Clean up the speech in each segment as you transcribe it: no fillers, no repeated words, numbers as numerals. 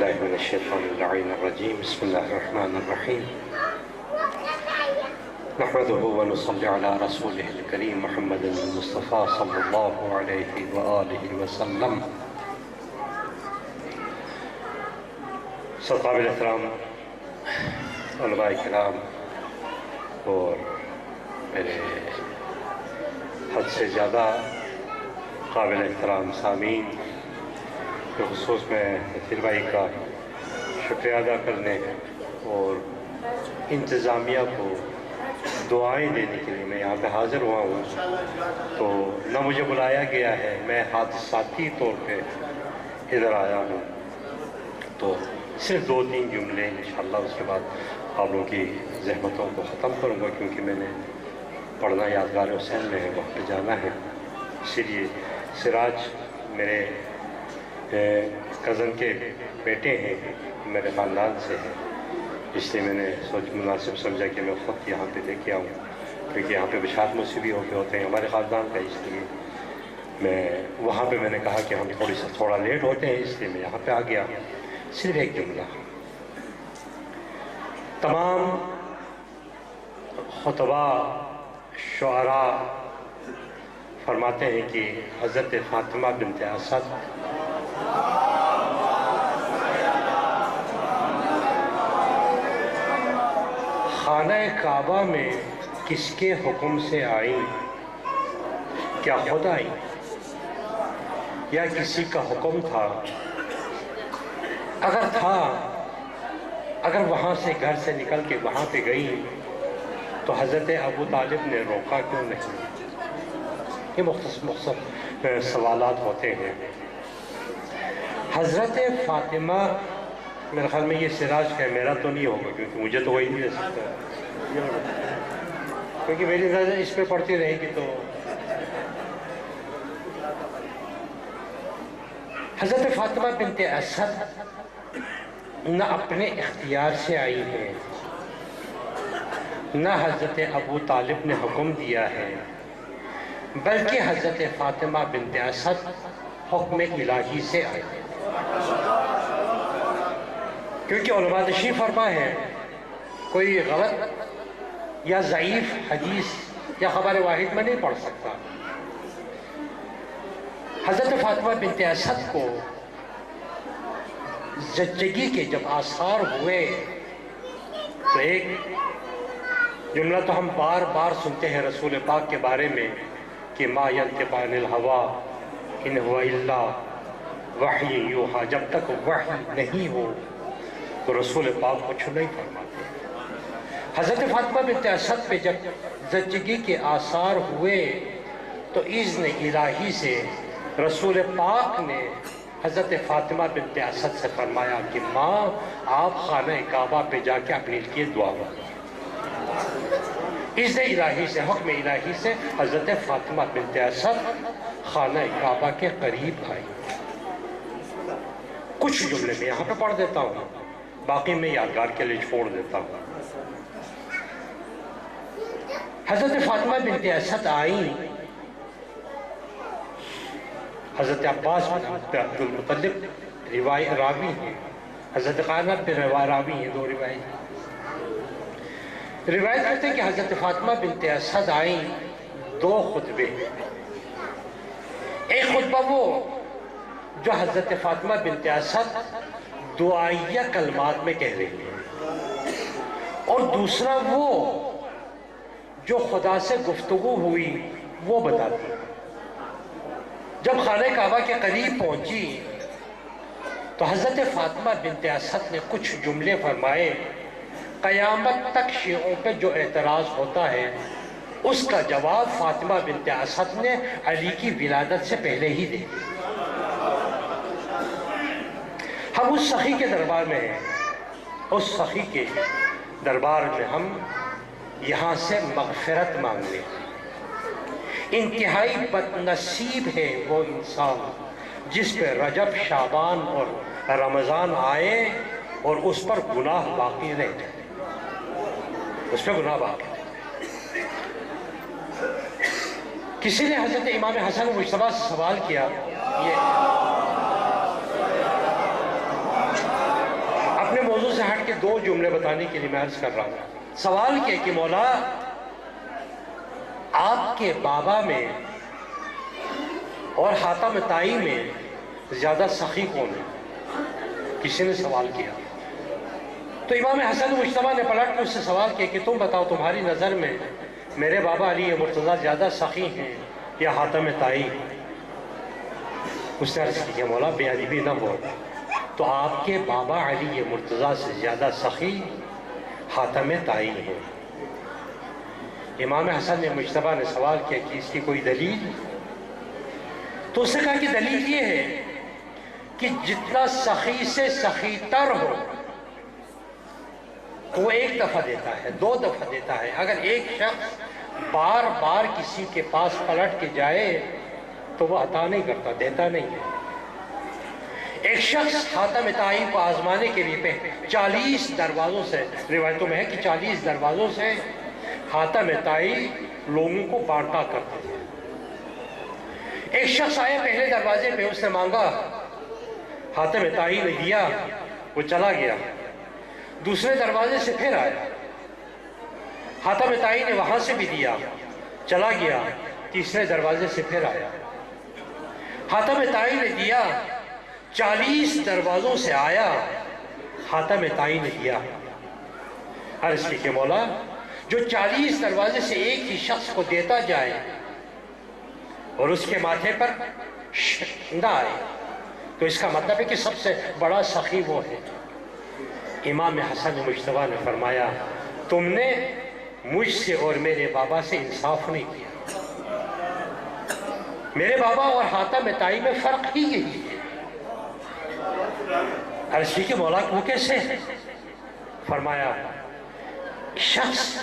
باللہ من الشیطان اللعین الرجیم بسم اللہ الرحمن الرحیم نحمده ونصلی علی رسولہ الکریم محمد المصطفیٰ صلی اللہ علیہ وآلہ وسلم۔ سب قابل احترام علماء کرام اور میرے حد سے زیادہ قابل احترام سامعین، خصوص میں حفیظ بھائی کا شکریہ ادا کرنے اور انتظامیہ کو دعائیں دینے کے لیے میں یہاں پہ حاضر ہوا ہوں۔ تو نہ مجھے بلایا گیا ہے، میں حادثاتی طور پہ ادھر آیا ہوں، تو صرف 2-3 جملے انشاءاللہ، اس کے بعد آپ لوگوں کی زحمتوں کو ختم کروں گا، کیونکہ میں نے پڑھنا یادگار حسین میں ہے، وہاں پہ جانا ہے۔ اسی لیے سراج میرے کزن کے بیٹے ہیں، میرے خاندان سے ہیں، اس لیے میں نے مناسب سمجھا کہ میں خود یہاں پہ لے کے آؤں، کیونکہ یہاں پہ بشارت موسیقی ہو کے ہوتے ہیں ہمارے خاندان کا، اس لیے میں وہاں پہ میں نے کہا کہ ہم تھوڑا لیٹ ہوتے ہیں، اس لیے میں یہاں پہ آ گیا۔ صرف ایک جملہ، تمام خطبہ شعراء فرماتے ہیں کہ حضرت فاطمہ بنت اسد خانہ کعبہ میں کس کے حکم سے آئیں؟ کیا خود آئیں یا کسی کا حکم تھا؟ اگر تھا، اگر وہاں سے گھر سے نکل کے وہاں پہ گئیں تو حضرت ابو طالب نے روکا کیوں نہیں؟ یہ مختصر سوالات ہوتے ہیں۔ حضرت فاطمہ، میرے خیال میں یہ سراج کا میرا تو نہیں ہوگا، کیونکہ مجھے تو وہی نہیں دے سکتا، کیونکہ میری نظر اس پہ پڑتی رہے گی۔ تو حضرت فاطمہ بنت اسد نہ اپنے اختیار سے آئی ہے، نہ حضرت ابو طالب نے حکم دیا ہے، بلکہ حضرت فاطمہ بنت اسد حکم الہی سے آئی ہے۔ کیونکہ علماء تشریح فرما ہے، کوئی غلط یا ضعیف حدیث یا خبر واحد میں نہیں پڑھ سکتا۔ حضرت فاطمہ بنت اسد کو زچگی کے جب آثار ہوئے تو ایک جملہ تو ہم بار بار سنتے ہیں رسول پاک کے بارے میں کہ ما ینطق عن الہوی ان ہوا الا وحی یوحی، جب تک وحی نہیں ہو تو رسول پاک کچھ نہیں فرماتے۔ حضرت فاطمہ بنت اسد پہ جب زچگی کے آثار ہوئے تو اذن الہی سے رسول پاک نے حضرت فاطمہ بنت اسد سے فرمایا کہ ماں، آپ خانہ کعبہ پہ جا کے اپنے لیے دعا مانگو۔ اذن الہی سے، حکم الہی سے حضرت فاطمہ بنت اسد خانہ کعبہ کے قریب آئی۔ کچھ جملے میں یہاں پہ پڑھ دیتا ہوں، باقی میں یادگار کے لیے چھوڑ دیتا ہوں۔ حضرت فاطمہ بنت اسد آئیں، حضرت عباس بن عبد المطلب راوی ہیں، حضرت خانہ بن راوی ہیں، 2 روایت کرتے ہیں کہ حضرت فاطمہ بنت اسد آئیں، 2 خطبے۔ ایک خطبہ وہ جو حضرت فاطمہ بنت اسد دعائیہ کلمات میں کہہ رہی ہیں، اور دوسرا وہ جو خدا سے گفتگو ہوئی وہ بتاتی ہیں۔ جب خانہ کعبہ کے قریب پہنچی تو حضرت فاطمہ بنت اسد نے کچھ جملے فرمائے، قیامت تک شیعوں پہ جو اعتراض ہوتا ہے اس کا جواب فاطمہ بنت اسد نے علی کی ولادت سے پہلے ہی دے دیا۔ ہم اس سخی کے دربار میں ہیں، اس سخی کے دربار میں ہم یہاں سے مغفرت مانگنے ہیں۔ انتہائی بد نصیب ہے وہ انسان جس پہ رجب، شعبان اور رمضان آئے اور اس پر گناہ باقی رہ جائے، اس پہ گناہ باقی رہ جائے۔ کسی نے حضرت امام حسن مجتبیٰ سے سوال کیا، یہ دو جملے بتانے کے لیے میں عرض کر رہا ہوں۔ سوال کیا کہ مولا آپ کے بابا میں اور حاتم طائی میں زیادہ سخی کون ہے؟ کسی نے سوال کیا تو امام حسن مجتبیٰ نے پلٹ کر اس سے سوال کیا کہ تم بتاؤ تمہاری نظر میں میرے بابا علی مرتضیٰ زیادہ سخی ہیں یا حاتم طائی؟ اس نے عرض کی کہ مولا بے ادبی نہ ہو، تو آپ کے بابا علی مرتضیٰ سے زیادہ سخی حاتم طائی ہیں۔ امام حسن مجتبیٰ نے سوال کیا کہ اس کی کوئی دلیل؟ تو اس نے کہا کہ دلیل یہ ہے کہ جتنا سخی سے سخی تر ہو وہ ایک دفعہ دیتا ہے، دو دفعہ دیتا ہے۔ اگر ایک شخص بار بار کسی کے پاس پلٹ کے جائے تو وہ عطا نہیں کرتا، دیتا نہیں ہے۔ ایک شخص حاتم طائی کو آزمانے کے لیے 40 دروازوں سے، روایتوں میں ہے کہ 40 دروازوں سے حاتم طائی لوگوں کو بانٹا کرتے تھے۔ ایک شخص آیا پہلے دروازے پہ، اس نے مانگا، حاتم طائی نے دیا، وہ چلا گیا۔ دوسرے دروازے سے پھر آیا، حاتم طائی نے وہاں سے بھی دیا، چلا گیا۔ تیسرے دروازے سے پھر آیا، حاتم طائی نے دیا، 40 دروازوں سے آیا، حاتم طائی نے دیا۔ عرض کی کہ مولا جو 40 دروازے سے ایک ہی شخص کو دیتا جائے اور اس کے ماتھے پر نہ آئے تو اس کا مطلب ہے کہ سب سے بڑا سخی وہ ہے۔ امام حسن مجتبیٰ نے فرمایا تم نے مجھ سے اور میرے بابا سے انصاف نہیں کیا، میرے بابا اور حاتم طائی میں فرق ہی یہی ہے۔ عرض کی کہ مولا وہ کیسے؟ فرمایا شخص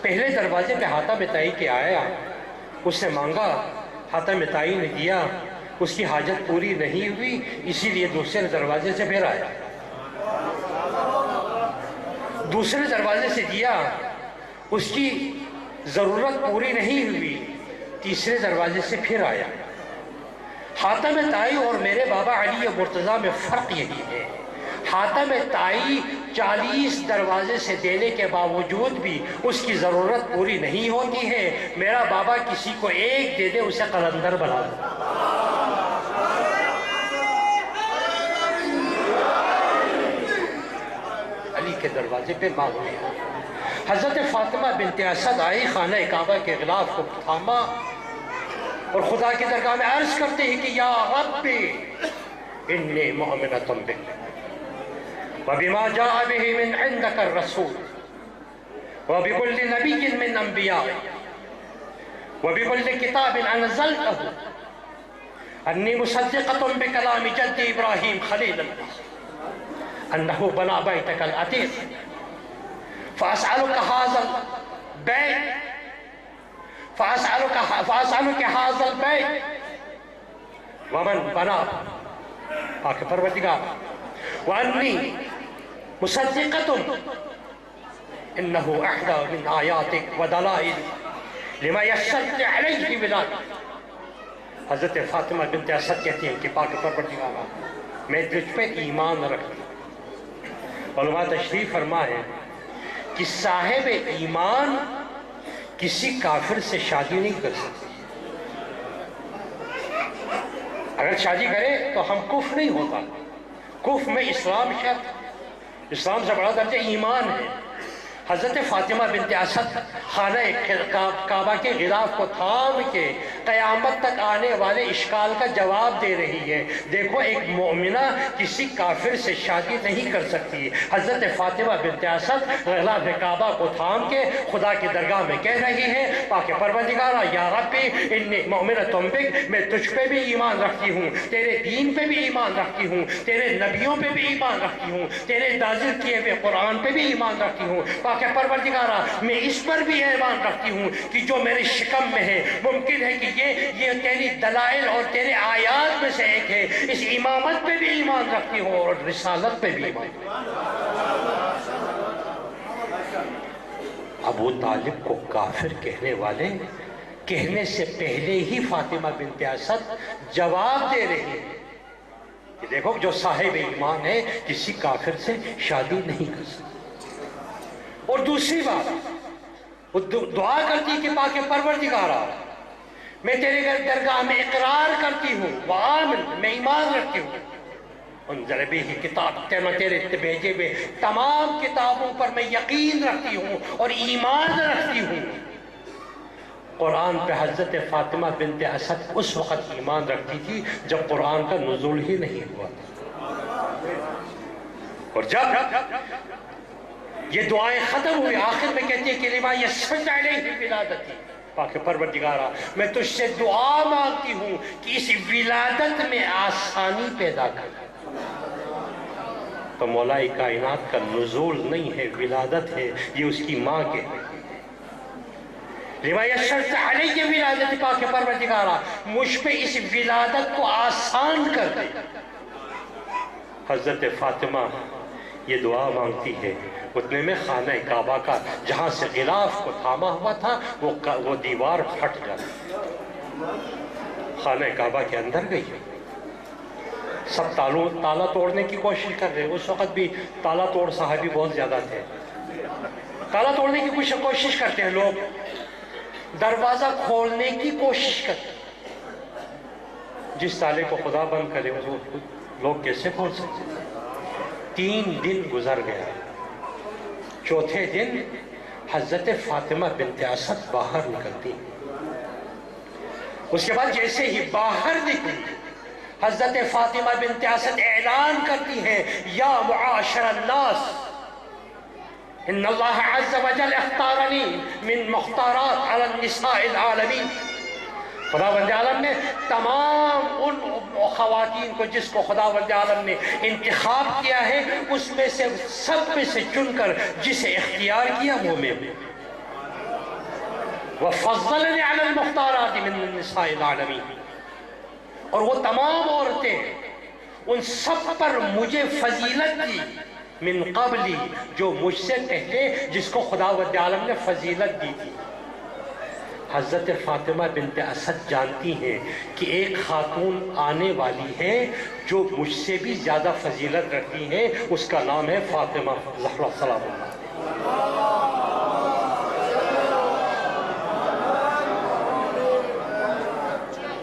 پہلے دروازے پہ حاتم طائی کے آیا، اس نے مانگا، حاتم طائی نے دیا، اس کی حاجت پوری نہیں ہوئی، اسی لیے دوسرے دروازے سے پھر آیا۔ دوسرے دروازے سے دیا، اس کی ضرورت پوری نہیں ہوئی، تیسرے دروازے سے پھر آیا۔ حاتم طائی اور میرے بابا علی مرتضیٰ میں فرق یہی ہے، حاتم طائی 40 دروازے سے دینے کے باوجود بھی اس کی ضرورت پوری نہیں ہوتی ہے، میرا بابا کسی کو ایک دے دے اسے قلندر بنا دے۔ علی کے دروازے پہ مانگ لیا۔ حضرت فاطمہ بنت اسد آئی، خانہ کعبہ کے غلاف کو تھاما اور خدا کی درگاہ میں عرض کرتے ہیں کہ یا ربی انی مؤمنۃ بک وبما جاء به من عندك الرسول وبكل نبي من انبیائک وبكل کتاب انزلته انی مصدقۃ بکلام جد ابراہیم خلیل اللہ انه بنا بیتک العتیق فاسألک هذا البیت فاسألک هذا البیت ومن بنا پاک پروردگار وانی مصدقۃ انه احدى من آیاتک ودلائل لما یشترط علیہ بلاد۔ حضرت فاطمہ بنت اسد کہتی ہیں کہ پاک پروردگار میں تجھ پہ ایمان رکھتی ہوں۔ علماء تشریح فرمائے کہ صاحب ایمان کسی کافر سے شادی نہیں کر سکتی، اگر شادی کرے تو ہم کفر نہیں ہوتا، کفر میں اسلام شرط، اسلام سے بڑا درجہ ایمان ہے۔ حضرت فاطمہ بنت اسد خانہ کعبہ کے غلاف کو تھام کے قیامت تک آنے والے اشکال کا جواب دے رہی ہے۔ دیکھو ایک مومنہ کسی کافر سے شادی نہیں کر سکتی۔ حضرت فاطمہ بنت اسد غلاف کعبہ کو تھام کے خدا کی درگاہ میں کہہ رہی ہے پاک پروردگارہ یا ربی انی مؤمنۃ بک، میں تجھ پہ بھی ایمان رکھتی ہوں، تیرے دین پہ بھی ایمان رکھتی ہوں، تیرے نبیوں پہ بھی ایمان رکھتی ہوں، تیرے نازل کیے ہوئے قرآن پہ بھی ایمان رکھتی ہوں۔ کہ پروردگارہ میں اس پر بھی ایمان رکھتی ہوں کہ جو میرے شکم میں ہے ممکن ہے کہ یہ تیری دلائل اور تیرے آیات میں سے ایک ہے، اس امامت پہ بھی ایمان رکھتی ہوں اور رسالت پہ بھی ایمان۔ ابو طالب کو کافر کہنے والے کہنے سے پہلے ہی فاطمہ بنت اسد جواب دے رہی ہے کہ دیکھو جو صاحب ایمان ہے کسی کافر سے شادی نہیں کر سکتا۔ اور دوسری بات وہ دعا کرتی کہ پاک پروردگارا میں تیرے درگاہ میں اقرار کرتی ہوں وآمن میں ایمان رکھتی ہوں انزل بھی کتاب تیرے بھیجے ہوئے تمام کتابوں پر میں یقین رکھتی ہوں اور ایمان رکھتی ہوں۔ قرآن پہ حضرت فاطمہ بنت اسد اس وقت ایمان رکھتی تھی جب قرآن کا نزول ہی نہیں ہوا تھا، اور جب یہ دعائیں ختم ہوئی آخر میں کہتی ہے کہ لما یسرت علیہ ولادتی، پاک پروردگارا میں تجھ سے دعا مانگتی ہوں کہ اس ولادت میں آسانی پیدا کر۔ تو مولا کائنات کا نزول نہیں ہے، ولادت ہے، یہ اس کی ماں کے لما یسرت علیہ ولادتی، پاک پروردگارا مجھ پہ اس ولادت کو آسان کر دے۔ حضرت فاطمہ یہ دعا مانگتی ہے، اتنے میں خانہ کعبہ کا جہاں سے غلاف کو تھاما ہوا تھا وہ دیوار پھٹ جاتی، خانہ کعبہ کے اندر گئی، سب تالا توڑنے کی کوشش کر رہے۔ اس وقت بھی تالا توڑ صحابی بہت زیادہ تھے، تالا توڑنے کی کوشش کرتے ہیں لوگ، دروازہ کھولنے کی کوشش کرتے ہیں، جس تالے کو خدا بند کرے وہ لوگ کیسے کھول سکتے تھے؟ 3 دن گزر گیا، چوتھے دن حضرت فاطمہ بنت اسد باہر نکلتی، اس کے بعد جیسے ہی باہر نکلی حضرت فاطمہ بنت اسد اعلان کرتی ہیں یا معاشر الناس ان اللہ عز وجل اختارنی من مختارات علی النساء العالمین، خداوند عالم نے تمام ان خواتین کو جس کو خداوند عالم نے انتخاب کیا ہے اس میں سے سب میں سے چن کر جسے اختیار کیا وہ میں وَفَضَّلَنِ عَلَى الْمُخْتَارَاتِ مِنَ النِّسَاءِ الْعَالَمِينَ، اور وہ تمام عورتیں ان سب پر مجھے فضیلت دی من قبلی جو مجھ سے پہلے جس کو خداوند عالم نے فضیلت دی تھی۔ حضرت فاطمہ بنت اسد جانتی ہیں کہ ایک خاتون آنے والی ہے جو مجھ سے بھی زیادہ فضیلت رکھتی ہے، اس کا نام ہے فاطمہ زہرا سلام اللہ۔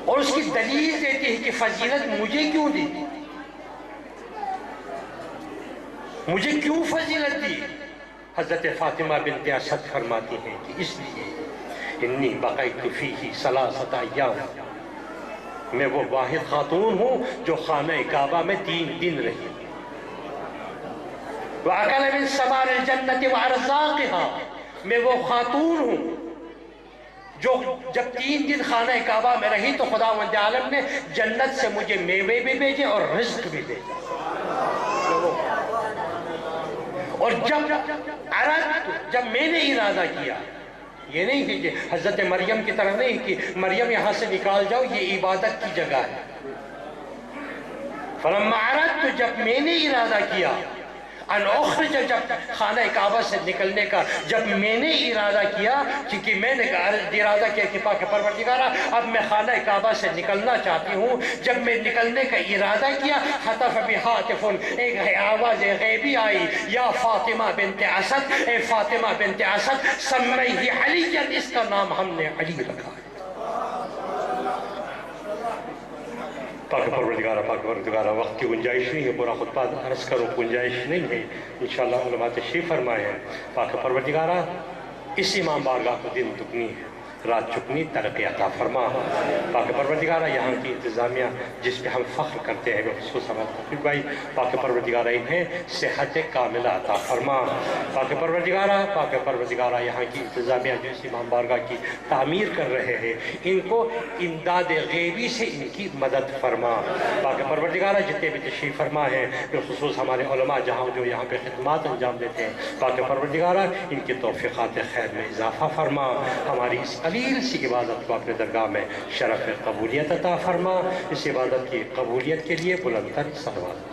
اور اس کی دلیل دیتی ہے کہ فضیلت مجھے کیوں دی، مجھے کیوں فضیلت دی؟ حضرت فاطمہ بنت اسد فرماتی ہیں کہ اس لیے انی بقیت فیہ 3 ایام، میں وہ واحد خاتون ہوں جو خانہ کعبہ میں 3 دن رہی، وَأَكَلَ مِن ثَمَارِ الْجَنَّةِ وَأَرْزَاقِهَا، میں وہ خاتون ہوں جو جب 3 دن خانہ کعبہ میں رہی تو خداوند عالم نے جنت سے مجھے میوے بھی بھیجے اور رزق بھی بھیجا، اور جب میں نے ارادہ کیا، یہ نہیں کہ حضرت مریم کی طرح نہیں کہ مریم یہاں سے نکال جاؤ یہ عبادت کی جگہ ہے، فلما اردت جب میں نے ارادہ کیا ان اخرج جب خانہ کعبہ سے نکلنے کا جب میں نے ارادہ کیا کہ میں نے ارادہ کیا کہ پاک پروردگارا اب میں خانہ کعبہ سے نکلنا چاہتی ہوں، جب میں نکلنے کا ارادہ کیا خطف بہاتف ایک آواز غیبی آئی یا فاطمہ بنت اسد، اے فاطمہ بنت اسد سمیہ علی، اس کا نام ہم نے علی رکھا ہے۔ پاک پروردگارہ وقت کی گنجائش نہیں ہے، پورا خطبہ عرض کرو گنجائش نہیں ہے، انشاءاللہ علماء تشریف فرمائے ہیں۔ پاک پروردگارہ اس امام بارگاہ کو دن دگنی رات چکنی ترقی عطا فرما۔ پاک پروردگارہ یہاں کی انتظامیہ جس پہ ہم فخر کرتے ہیں خصوص ہمارے تقریب بھائی، پاک پروردگارہ انہیں صحت کاملہ عطا فرما۔ پاک پروردگارہ یہاں کی انتظامیہ جو اس امام بارگاہ کی تعمیر کر رہے ہیں ان کو امداد غیبی سے ان کی مدد فرما۔ پاک پروردگارہ جتنے بھی تشریف فرما ہیں بالخصوص ہمارے علماء جہاں جو یہاں پہ خدمات انجام دیتے ہیں، پاک پروردگارہ ان کی توفیقات خیر میں اضافہ فرما، ہماری اس قلیل سی عبادت کو اپنے درگاہ میں شرف قبولیت عطا فرما، اس عبادت کی قبولیت کے لیے بلند تر صلوات۔